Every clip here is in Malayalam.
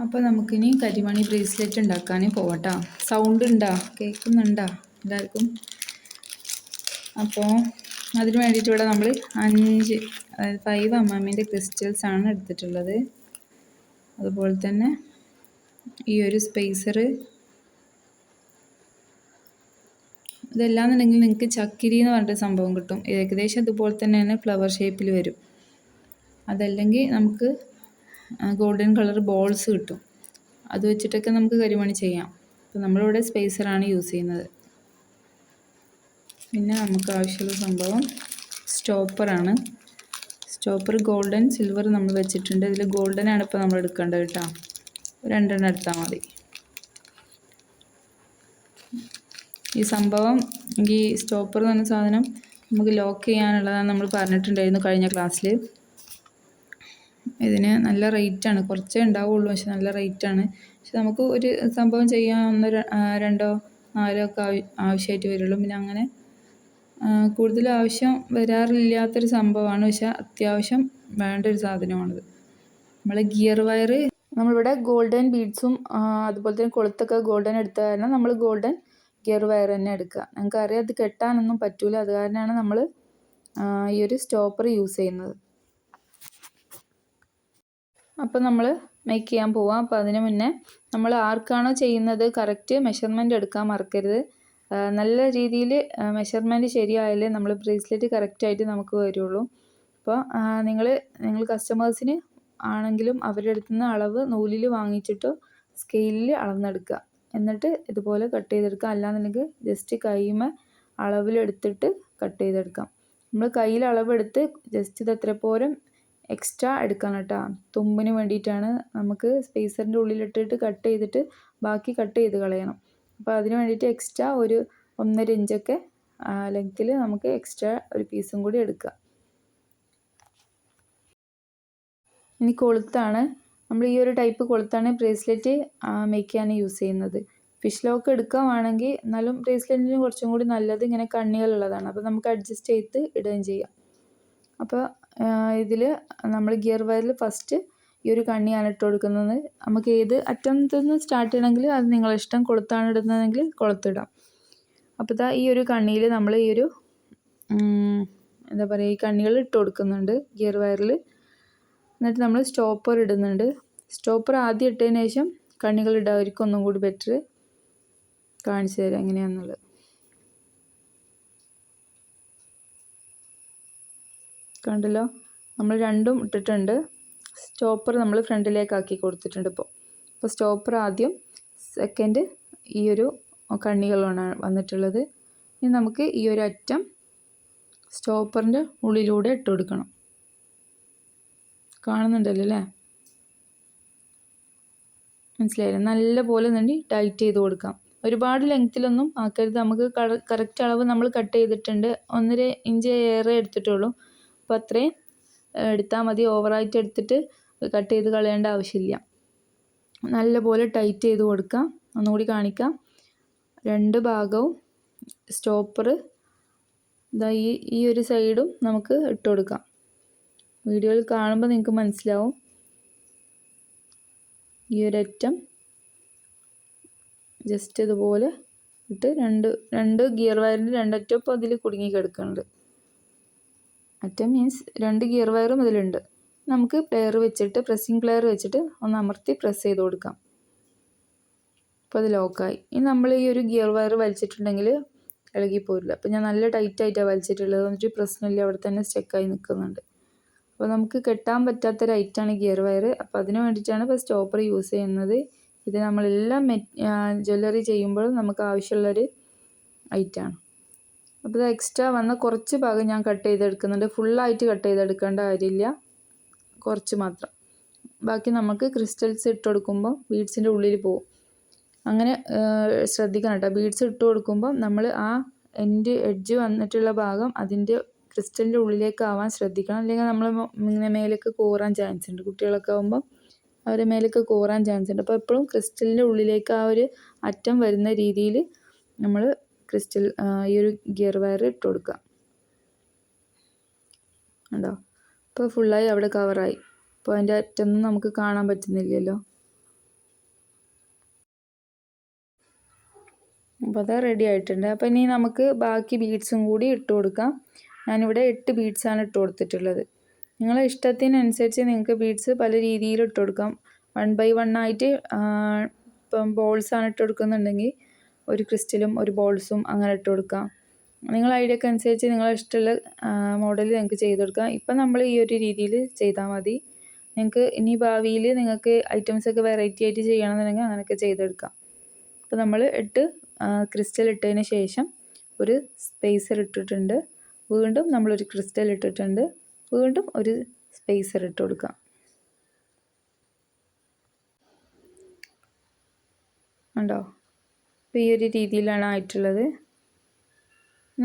അപ്പോൾ നമുക്കിനി കരിമണി ബ്രേസ്ലെറ്റ് ഉണ്ടാക്കാൻ പോവട്ടോ. സൗണ്ട് ഉണ്ടോ? കേൾക്കുന്നുണ്ടോ എല്ലാവർക്കും? അപ്പോൾ അതിന് വേണ്ടിയിട്ട് ഇവിടെ നമ്മൾ 5 അതായത് 5 mm ക്രിസ്റ്റൽസ് ആണ് എടുത്തിട്ടുള്ളത്. അതുപോലെ തന്നെ ഈ ഒരു സ്പേസർ, ഇതെല്ലാന്നുണ്ടെങ്കിൽ നിങ്ങൾക്ക് ചക്കിരി എന്ന് പറഞ്ഞിട്ട് സംഭവം കിട്ടും. ഏകദേശം അതുപോലെ തന്നെയാണ്, ഫ്ലവർ ഷേപ്പിൽ വരും. അതല്ലെങ്കിൽ നമുക്ക് ഗോൾഡൻ കളർ ബോൾസ് കിട്ടും. അത് വെച്ചിട്ടൊക്കെ നമുക്ക് കരിമണി ചെയ്യാം. അപ്പോൾ നമ്മളിവിടെ സ്പേസറാണ് യൂസ് ചെയ്യുന്നത്. പിന്നെ നമുക്ക് ആവശ്യമുള്ള സംഭവം സ്റ്റോപ്പറാണ്. സ്റ്റോപ്പർ ഗോൾഡൻ സിൽവർ നമ്മൾ വെച്ചിട്ടുണ്ട്. ഇതിൽ ഗോൾഡനാണ് ഇപ്പോൾ നമ്മൾ എടുക്കേണ്ടത് കേട്ടോ. 2 എണ്ണം എടുത്താൽ മതി. ഈ സംഭവം, ഈ സ്റ്റോപ്പർ എന്ന് പറഞ്ഞ സാധനം നമുക്ക് ലോക്ക് ചെയ്യാനുള്ളതാണ് നമ്മൾ പറഞ്ഞിട്ടുണ്ടായിരുന്നു കഴിഞ്ഞ ക്ലാസ്സിൽ. ഇതിന് നല്ല റേറ്റാണ്, കുറച്ചേ ഉണ്ടാവുള്ളൂ, പക്ഷെ നല്ല റേറ്റാണ്. പക്ഷെ നമുക്ക് ഒരു സംഭവം ചെയ്യാൻ 2 4 ഒക്കെ ആവശ്യമായിട്ട് വരുള്ളൂ. പിന്നെ അങ്ങനെ കൂടുതൽ ആവശ്യം വരാറില്ലാത്തൊരു സംഭവമാണ്, പക്ഷെ അത്യാവശ്യം വേണ്ട ഒരു സാധനമാണിത്. നമ്മളെ ഗിയർ വയർ, നമ്മളിവിടെ ഗോൾഡൻ ബീഡ്സും അതുപോലെ തന്നെ കൊളുത്തൊക്കെ ഗോൾഡൻ എടുത്ത കാരണം നമ്മൾ ഗോൾഡൻ ഗിയർ വയർ തന്നെ എടുക്കുക. ഞങ്ങൾക്കറിയാം അത് കെട്ടാനൊന്നും പറ്റൂല, അത് കാരണമാണ് നമ്മൾ ഈ ഒരു സ്റ്റോപ്പർ യൂസ് ചെയ്യുന്നത്. അപ്പോൾ നമ്മൾ മേക്ക് ചെയ്യാൻ പോവാം. അപ്പോൾ അതിന് മുന്നേ നമ്മൾ ആർക്കാണോ ചെയ്യുന്നത് കറക്റ്റ് മെഷർമെൻറ്റ് എടുക്കാൻ മറക്കരുത്. നല്ല രീതിയിൽ മെഷർമെൻറ്റ് ശരിയായാലേ നമ്മൾ ബ്രേസ്ലെറ്റ് കറക്റ്റായിട്ട് നമുക്ക് വരുള്ളൂ. അപ്പോൾ നിങ്ങൾ കസ്റ്റമേഴ്സിന് ആണെങ്കിലും അവരുടെ അടുത്ത് നിന്ന് അളവ് നൂലിൽ വാങ്ങിച്ചിട്ടോ സ്കെയിലിൽ അളന്നെടുക്കുക. എന്നിട്ട് ഇതുപോലെ കട്ട് ചെയ്തെടുക്കുക. അല്ലാന്നുണ്ടെങ്കിൽ ജസ്റ്റ് കൈമ അളവിലെടുത്തിട്ട് കട്ട് ചെയ്തെടുക്കാം. നമ്മൾ കയ്യിൽ അളവെടുത്ത് ജസ്റ്റ് ഇത് എത്ര പോരും എക്സ്ട്രാ എടുക്കണം കേട്ടോ. തുമ്പിന് വേണ്ടിയിട്ടാണ്. നമുക്ക് സ്പേസറിൻ്റെ ഉള്ളിലിട്ടിട്ട് കട്ട് ചെയ്തിട്ട് ബാക്കി കട്ട് ചെയ്ത് കളയണം. അപ്പോൾ അതിന് വേണ്ടിയിട്ട് എക്സ്ട്രാ ഒരു 1.5 ഇഞ്ചൊക്കെ ലെങ്ത്തിൽ നമുക്ക് എക്സ്ട്രാ ഒരു പീസും കൂടി എടുക്കുക. ഇനി കൊളുത്താണ്. നമ്മൾ ഈ ഒരു ടൈപ്പ് കൊളുത്താണ് ബ്രേസ്ലെറ്റ് മേക്ക് ചെയ്യാൻ യൂസ് ചെയ്യുന്നത്. ഫിഷ് ലോക്ക് എടുക്കുകയാണെങ്കിൽ എന്നാലും ബ്രേസ്ലെറ്റിന് കുറച്ചും കൂടി നല്ലത് ഇങ്ങനെ കണ്ണികളുള്ളതാണ്. അപ്പോൾ നമുക്ക് അഡ്ജസ്റ്റ് ചെയ്ത് ഇടുകയും ചെയ്യാം. അപ്പോൾ ഇതിൽ നമ്മൾ ഗിയർ വയറിൽ ഫസ്റ്റ് ഈ ഒരു കണ്ണിയാണ് ഇട്ട് കൊടുക്കുന്നത്. നമുക്ക് ഏത് അറ്റത്തു നിന്ന് സ്റ്റാർട്ട് ചെയ്യണമെങ്കിൽ അത് നിങ്ങളിഷ്ടം. കൊളുത്താണ് ഇടുന്നതെങ്കിൽ കൊളുത്തിടാം. അപ്പോൾ ഇതാ ഈ ഒരു കണ്ണിയിൽ നമ്മൾ ഈ ഒരു എന്താ പറയുക, ഈ കണ്ണികൾ ഇട്ട് കൊടുക്കുന്നുണ്ട് ഗിയർ വയറിൽ. എന്നിട്ട് നമ്മൾ സ്റ്റോപ്പർ ഇടുന്നുണ്ട്. സ്റ്റോപ്പർ ആദ്യം ഇട്ടതിന് ശേഷം കണ്ണികൾ ഇടാതിരിക്കും ഒന്നും കൂടി ബെറ്റർ. കാണിച്ചു തരാം എങ്ങനെയാണെന്നുള്ളത്. കണ്ടല്ലോ, നമ്മൾ രണ്ടും ഇട്ടിട്ടുണ്ട്. സ്റ്റോപ്പർ നമ്മൾ ഫ്രണ്ടിലേക്ക് ആക്കി കൊടുത്തിട്ടുണ്ട്. ഇപ്പോൾ സ്റ്റോപ്പർ ആദ്യം, സെക്കൻഡ് ഈ ഒരു കണ്ണികളാണ് വന്നിട്ടുള്ളത്. ഇനി നമുക്ക് ഈ ഒരു അറ്റം സ്റ്റോപ്പറിൻ്റെ ഉള്ളിലൂടെ ഇട്ട് കൊടുക്കണം. കാണുന്നുണ്ടല്ലോ അല്ലേ? മനസ്സിലായില്ലേ? നല്ല പോലെ തന്നെ ടൈറ്റ് ചെയ്ത് കൊടുക്കാം. ഒരുപാട് ലെങ്ത്തിലൊന്നും ആക്കരുത്. നമുക്ക് കറക്റ്റ് അളവ് നമ്മൾ കട്ട് ചെയ്തിട്ടുണ്ട്. 1.5 ഇഞ്ച് ഏറെ എടുത്തിട്ടുള്ളൂ. അപ്പോൾ അത്രയും എടുത്താൽ മതി. ഓവറായിട്ട് എടുത്തിട്ട് കട്ട് ചെയ്ത് കളയേണ്ട ആവശ്യമില്ല. നല്ല പോലെ ടൈറ്റ് ചെയ്ത് കൊടുക്കാം. ഒന്നുകൂടി കാണിക്കാം. 2 ഭാഗവും സ്റ്റോപ്പർ ഇതാ ഈ ഒരു സൈഡും നമുക്ക് ഇട്ട് കൊടുക്കാം. വീഡിയോയിൽ കാണുമ്പോൾ നിങ്ങൾക്ക് മനസ്സിലാവും. ഈ ഒരറ്റം ജസ്റ്റ് ഇതുപോലെ ഇട്ട് രണ്ട് ഗിയർ വയറിൻ്റെ 2 അറ്റം ഇപ്പോൾ അതിൽ കുടുങ്ങി കിടക്കുന്നുണ്ട്. അറ്റം മീൻസ് 2 ഗിയർ വയറും ഇതിലുണ്ട്. നമുക്ക് പ്ലെയർ വെച്ചിട്ട്, പ്രസ്സിങ് പ്ലെയർ വെച്ചിട്ട് ഒന്ന് അമർത്തി പ്രസ് ചെയ്ത് കൊടുക്കാം. അപ്പോൾ അത് ലോക്കായി. ഇനി നമ്മൾ ഈ ഒരു ഗിയർ വയർ വലിച്ചിട്ടുണ്ടെങ്കിൽ ഇളകിപ്പോരില്ല. അപ്പോൾ ഞാൻ നല്ല ടൈറ്റായിട്ടാണ് വലിച്ചിട്ടുള്ളത്. എന്നിട്ട് പ്രശ്നമില്ല, അവിടെ തന്നെ സ്റ്റക്കായി നിൽക്കുന്നുണ്ട്. അപ്പോൾ നമുക്ക് കെട്ടാൻ പറ്റാത്തൊരു ഐറ്റാണ് ഗിയർ വയർ. അപ്പോൾ അതിന് വേണ്ടിയിട്ടാണ് ഇപ്പോൾ സ്റ്റോപ്പർ യൂസ് ചെയ്യുന്നത്. ഇത് നമ്മളെല്ലാം ജ്വല്ലറി ചെയ്യുമ്പോഴും നമുക്ക് ആവശ്യമുള്ളൊരു ഐറ്റാണ്. അപ്പോൾ ഇത് എക്സ്ട്രാ വന്ന കുറച്ച് ഭാഗം ഞാൻ കട്ട് ചെയ്തെടുക്കുന്നുണ്ട്. ഫുള്ളായിട്ട് കട്ട് ചെയ്തെടുക്കേണ്ട കാര്യമില്ല, കുറച്ച് മാത്രം. ബാക്കി നമുക്ക് ക്രിസ്റ്റൽസ് ഇട്ട് കൊടുക്കുമ്പോൾ ബീഡ്സിൻ്റെ ഉള്ളിൽ പോകും. അങ്ങനെ ശ്രദ്ധിക്കണം കേട്ടോ. ബീഡ്സ് ഇട്ട് കൊടുക്കുമ്പോൾ നമ്മൾ ആ എഡ്ജ് വന്നിട്ടുള്ള ഭാഗം അതിൻ്റെ ക്രിസ്റ്റലിൻ്റെ ഉള്ളിലേക്ക് ആവാൻ ശ്രദ്ധിക്കണം. അല്ലെങ്കിൽ നമ്മൾ ഇങ്ങനെ മേലേക്ക് കോറാൻ ചാൻസ് ഉണ്ട്. കുട്ടികളൊക്കെ ആകുമ്പോൾ അവരെ മേലേക്ക് കോറാൻ ചാൻസ് ഉണ്ട്. അപ്പോൾ എപ്പോഴും ക്രിസ്റ്റലിൻ്റെ ഉള്ളിലേക്ക് ആ ഒരു അറ്റം വരുന്ന രീതിയിൽ നമ്മൾ ഈ ഒരു ഗിയർ വയർ ഇട്ട് കൊടുക്കുക. ഉണ്ടോ? ഇപ്പോൾ ഫുള്ളായി അവിടെ കവറായി. അപ്പോൾ അതിൻ്റെ അറ്റമൊന്നും നമുക്ക് കാണാൻ പറ്റുന്നില്ലല്ലോ. അപ്പോൾ അത് റെഡി ആയിട്ടുണ്ട്. അപ്പോൾ ഇനി നമുക്ക് ബാക്കി ബീഡ്സും കൂടി ഇട്ട് കൊടുക്കാം. ഞാനിവിടെ 8 ബീഡ്സാണ് ഇട്ട് കൊടുത്തിട്ടുള്ളത്. നിങ്ങളെ ഇഷ്ടത്തിനനുസരിച്ച് നിങ്ങൾക്ക് ബീഡ്സ് പല രീതിയിൽ ഇട്ട് കൊടുക്കാം. 1 by 1 ആയിട്ട് ഇപ്പം ബോൾസാണ് ഇട്ട് കൊടുക്കുന്നുണ്ടെങ്കിൽ ഒരു ക്രിസ്റ്റലും ഒരു ബോൾസും അങ്ങനെ ഇട്ട് കൊടുക്കാം. നിങ്ങളെ ഐഡിയക്ക് അനുസരിച്ച് നിങ്ങളെ ഇഷ്ടമുള്ള മോഡൽ നിങ്ങൾക്ക് ചെയ്ത് കൊടുക്കാം. ഇപ്പം നമ്മൾ ഈ ഒരു രീതിയിൽ ചെയ്താൽ മതി. നിങ്ങൾക്ക് ഇനി ഭാവിയിൽ നിങ്ങൾക്ക് ഐറ്റംസൊക്കെ വെറൈറ്റി ആയിട്ട് ചെയ്യണമെന്നുണ്ടെങ്കിൽ അങ്ങനെയൊക്കെ ചെയ്തെടുക്കാം. അപ്പോൾ നമ്മൾ 8 ക്രിസ്റ്റൽ ഇട്ടതിന് ശേഷം ഒരു സ്പേസർ ഇട്ടിട്ടുണ്ട്. വീണ്ടും നമ്മളൊരു ക്രിസ്റ്റൽ ഇട്ടിട്ടുണ്ട്. വീണ്ടും ഒരു സ്പേസർ ഇട്ട് കൊടുക്കാം. ഉണ്ടോ? അപ്പോൾ ഈ ഒരു രീതിയിലാണ് ആയിട്ടുള്ളത്.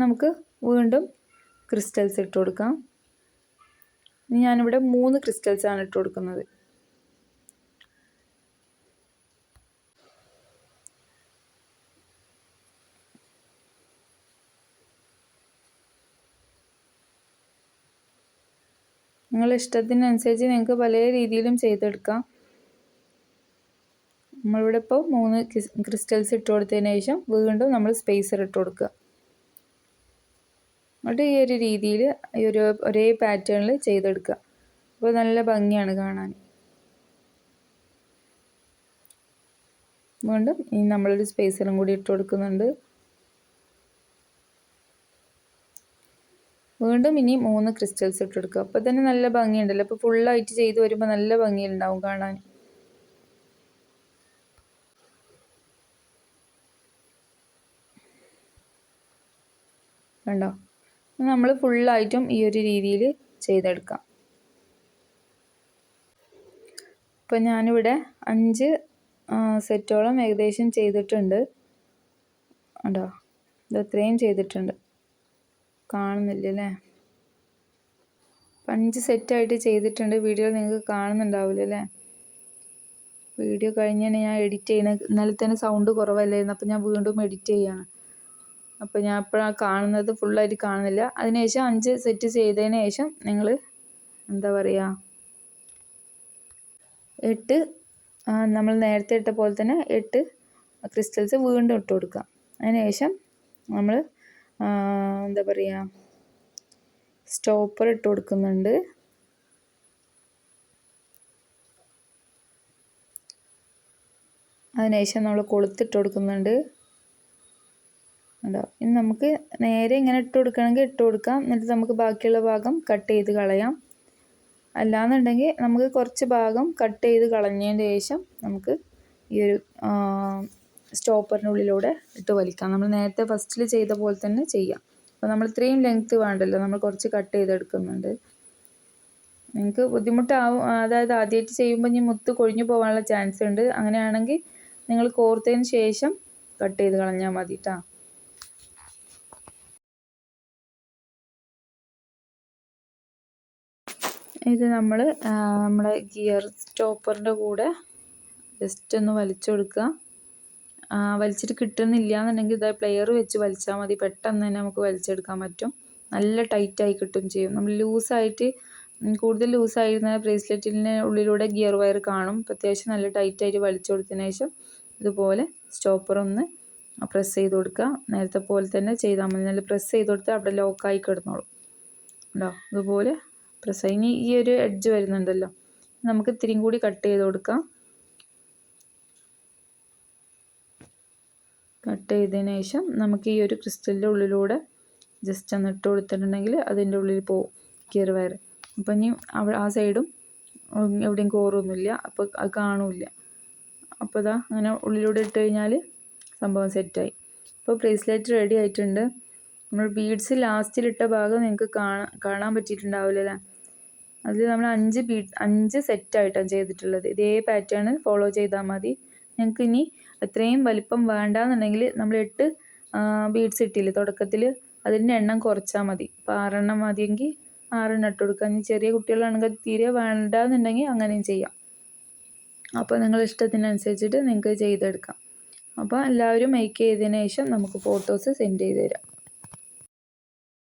നമുക്ക് വീണ്ടും ക്രിസ്റ്റൽസ് ഇട്ട് കൊടുക്കാം. ഇനി ഞാനിവിടെ 3 ക്രിസ്റ്റൽസാണ് ഇട്ട് കൊടുക്കുന്നത്. നിങ്ങളുടെ ഇഷ്ടത്തിനനുസരിച്ച് നിങ്ങൾക്ക് പല രീതിയിലും ചെയ്തെടുക്കാം. നമ്മളിവിടെ ഇപ്പോൾ 3 ക്രിസ്റ്റൽസ് ഇട്ട് കൊടുത്തതിന് ശേഷം വീണ്ടും നമ്മൾ സ്പേസർ ഇട്ട് കൊടുക്കുക. എന്നിട്ട് ഈ ഒരു രീതിയിൽ ഈ ഒരേ പാറ്റേണിൽ ചെയ്തെടുക്കുക. അപ്പോൾ നല്ല ഭംഗിയാണ് കാണാൻ. വീണ്ടും ഇനി നമ്മളൊരു സ്പേസറും കൂടി ഇട്ട് കൊടുക്കുന്നുണ്ട്. വീണ്ടും ഇനി 3 ക്രിസ്റ്റൽസ് ഇട്ട് കൊടുക്കുക. അപ്പോൾ തന്നെ നല്ല ഭംഗിയുണ്ടല്ലോ. അപ്പോൾ ഫുള്ളായിട്ട് ചെയ്ത് വരുമ്പോൾ നല്ല ഭംഗിയുണ്ടാവും കാണാൻ. കണ്ടോ? നമ്മൾ ഫുള്ളായിട്ടും ഈ ഒരു രീതിയിൽ ചെയ്തെടുക്കാം. ഇപ്പം ഞാനിവിടെ 5 സെറ്റോളം ഏകദേശം ചെയ്തിട്ടുണ്ട്. കണ്ടോ? ഇത് അത്രയും ചെയ്തിട്ടുണ്ട്. കാണുന്നില്ലല്ലേ? 5 സെറ്റായിട്ട് ചെയ്തിട്ടുണ്ട്. വീഡിയോ നിങ്ങൾക്ക് കാണുന്നുണ്ടാവില്ല അല്ലേ? വീഡിയോ കഴിഞ്ഞാണ് ഞാൻ എഡിറ്റ് ചെയ്യുന്നത്. ഇന്നലെ തന്നെ സൗണ്ട് കുറവല്ലായിരുന്നു. അപ്പോൾ ഞാൻ വീണ്ടും എഡിറ്റ് ചെയ്യാണ്. അപ്പോൾ ഞാൻ ഇപ്പോഴാണ് കാണുന്നത്, ഫുള്ളായിട്ട് കാണുന്നില്ല. അതിനുശേഷം 5 സെറ്റ് ചെയ്തതിന് ശേഷം നിങ്ങൾ എന്താ പറയുക 8 നമ്മൾ നേരത്തെ ഇട്ട പോലെ തന്നെ 8 ക്രിസ്റ്റൽസ് വീണ്ടും ഇട്ട് കൊടുക്കാം. അതിനുശേഷം നമ്മൾ എന്താ പറയുക സ്റ്റോപ്പർ ഇട്ട് കൊടുക്കുന്നുണ്ട്. അതിനുശേഷം നമ്മൾ കൊളുത്തിട്ട് കൊടുക്കുന്നുണ്ട്. ഉണ്ടോ? ഇനി നമുക്ക് നേരെ ഇങ്ങനെ ഇട്ട് കൊടുക്കണമെങ്കിൽ ഇട്ട് കൊടുക്കാം. എന്നിട്ട് നമുക്ക് ബാക്കിയുള്ള ഭാഗം കട്ട് ചെയ്ത് കളയാം. അല്ലാന്നുണ്ടെങ്കിൽ നമുക്ക് കുറച്ച് ഭാഗം കട്ട് ചെയ്ത് കളഞ്ഞതിന് ശേഷം നമുക്ക് ഈ ഒരു സ്റ്റോപ്പറിൻ്റെ ഉള്ളിലൂടെ ഇട്ട് വലിക്കാം. നമ്മൾ നേരത്തെ ഫസ്റ്റിൽ ചെയ്ത പോലെ തന്നെ ചെയ്യാം. അപ്പോൾ നമ്മൾ ഇത്രയും ലെങ്ത്ത് വേണ്ടല്ലോ, നമ്മൾ കുറച്ച് കട്ട് ചെയ്തെടുക്കുന്നുണ്ട്. നിങ്ങൾക്ക് ബുദ്ധിമുട്ടാവും, അതായത് ആദ്യമായിട്ട് ചെയ്യുമ്പോൾ ഇനി മുത്ത് കൊഴിഞ്ഞു പോകാനുള്ള ചാൻസ് ഉണ്ട്. അങ്ങനെയാണെങ്കിൽ നിങ്ങൾ കോർത്തതിന് ശേഷം കട്ട് ചെയ്ത് കളഞ്ഞാൽ മതി കേട്ടോ. ഇത് നമ്മൾ നമ്മുടെ ഗിയർ സ്റ്റോപ്പറിൻ്റെ കൂടെ ജസ്റ്റ് ഒന്ന് വലിച്ചു കൊടുക്കുക. വലിച്ചിട്ട് കിട്ടുന്നില്ല എന്നുണ്ടെങ്കിൽ ഇതാ പ്ലെയർ വെച്ച് വലിച്ചാൽ മതി. പെട്ടെന്ന് തന്നെ നമുക്ക് വലിച്ചെടുക്കാൻ പറ്റും. നല്ല ടൈറ്റായി കിട്ടും ചെയ്യും. നമ്മൾ ലൂസായിട്ട് കൂടുതൽ ലൂസായിരുന്ന ബ്രേസ്ലെറ്റിന് ഉള്ളിലൂടെ ഗിയർ വയർ കാണും. അത്യാവശ്യം നല്ല ടൈറ്റായിട്ട് വലിച്ചു കൊടുത്തതിന് ശേഷം ഇതുപോലെ സ്റ്റോപ്പർ ഒന്ന് പ്രസ് ചെയ്ത് കൊടുക്കുക. നേരത്തെ പോലെ തന്നെ ചെയ്താൽ മതി. നല്ല പ്രസ് ചെയ്ത് കൊടുത്താൽ അവിടെ ലോക്കായി കിടന്നോളും. ഉണ്ടോ? ഇതുപോലെ പ്രസ് ആയി. ഇനി ഈ ഒരു എഡ്ജ് വരുന്നുണ്ടല്ലോ, നമുക്ക് ഇത്തിരിയും കൂടി കട്ട് ചെയ്ത് കൊടുക്കാം. കട്ട് ചെയ്തതിന് ശേഷം നമുക്ക് ഈ ഒരു ക്രിസ്റ്റലിൻ്റെ ഉള്ളിലൂടെ ജസ്റ്റ് ഒന്ന് ഇട്ട് കൊടുത്തിട്ടുണ്ടെങ്കിൽ അതിൻ്റെ ഉള്ളിൽ പോവും ഗിയർ വയർ. അപ്പം ഇനി ആ സൈഡും എവിടെയും കോറൊന്നുമില്ല, അപ്പോൾ അത് കാണൂല്ല. അപ്പോൾ ഇതാ അങ്ങനെ ഉള്ളിലൂടെ ഇട്ട് കഴിഞ്ഞാൽ സംഭവം സെറ്റായി. അപ്പോൾ ബ്രേസ്ലെറ്റ് റെഡി ആയിട്ടുണ്ട്. നമ്മൾ ബീഡ്സ് ലാസ്റ്റിലിട്ട ഭാഗം നിങ്ങൾക്ക് കാണാൻ പറ്റിയിട്ടുണ്ടാവില്ല അല്ലേ? അതിൽ നമ്മൾ 5 സെറ്റായിട്ടാണ് ചെയ്തിട്ടുള്ളത്. ഇതേ പാറ്റേൺ ഫോളോ ചെയ്താൽ മതി. ഞങ്ങൾക്ക് ഇനി അത്രയും വലിപ്പം വേണ്ടാന്നുണ്ടെങ്കിൽ നമ്മൾ 8 ബീഡ്സ് ഇട്ടില്ലേ തുടക്കത്തിൽ, അതിൻ്റെ എണ്ണം കുറച്ചാൽ മതി. അപ്പോൾ 6 എണ്ണം മതിയെങ്കിൽ 6 എണ്ണം ഇട്ട് കൊടുക്കുക. ഇനി ചെറിയ കുട്ടികളാണെങ്കിൽ തീരെ വേണ്ടാന്നുണ്ടെങ്കിൽ അങ്ങനെയും ചെയ്യാം. അപ്പോൾ നിങ്ങളുടെ ഇഷ്ടത്തിനനുസരിച്ചിട്ട് നിങ്ങൾക്ക് ചെയ്തെടുക്കാം. അപ്പോൾ എല്ലാവരും മേക്ക് ചെയ്തതിന് ശേഷം നമുക്ക് ഫോട്ടോസ് സെൻഡ് ചെയ്ത് തരാം.